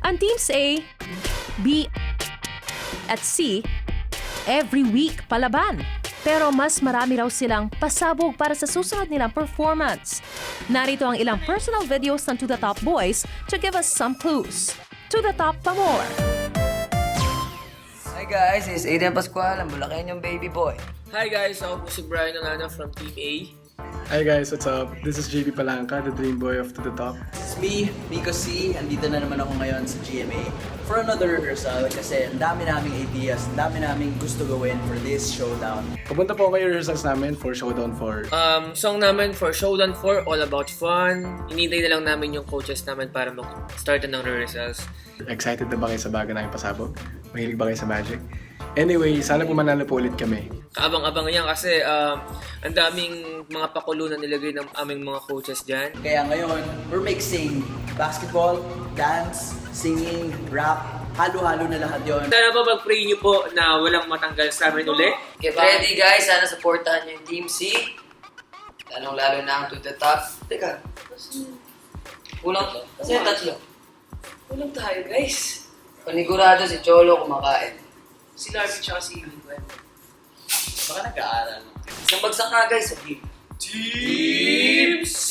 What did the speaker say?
Ang Teams A, B, at C, every week palaban. Pero mas marami raw silang pasabog para sa susunod nilang performance. Narito ang ilang personal videos ng To The Top boys to give us some clues. To The Top pa more! Hi guys, this is Aiden Pascual, ang Bulacan yung baby boy. Hi guys, ako po si Brian Alano from Team A. Hi guys, what's up? This is JB Palangka, the dream boy of To The Top. It's me, Miko C. Andito na naman ako ngayon sa GMA for another rehearsal kasi ang dami naming ideas, ang dami naming gusto gawin for this showdown. Pupunta po kayo rehearsals namin for Showdown 4. Song namin for Showdown 4, All About Fun. Inintay na lang namin yung coaches namin para mag-start na ng rehearsals. Excited na ba kayo sa bago namin pasabog? Mahilig ba kayo sa magic? Anyway, sana po manalo po ulit kami. Kaabang-abang yan kasi ang daming mga pakulo na nilagay ng aming mga coaches dyan. Kaya ngayon, we're mixing basketball, dance, singing, rap, halo-halo na lahat yon. Sana ba mag-pray nyo po na walang matanggal sa amin ulit? Get ready guys, sana supportahan niyo yung Team C. Lalong-lalo na ang To The Top. Teka, kulang. Kasi yung tatlo. Kulang tayo guys. Panigurado si Cholo kumakain. Si Larry tsaka si Gwen. Baka nag-aaral. Isang bagsak nga guys sa team. Team C!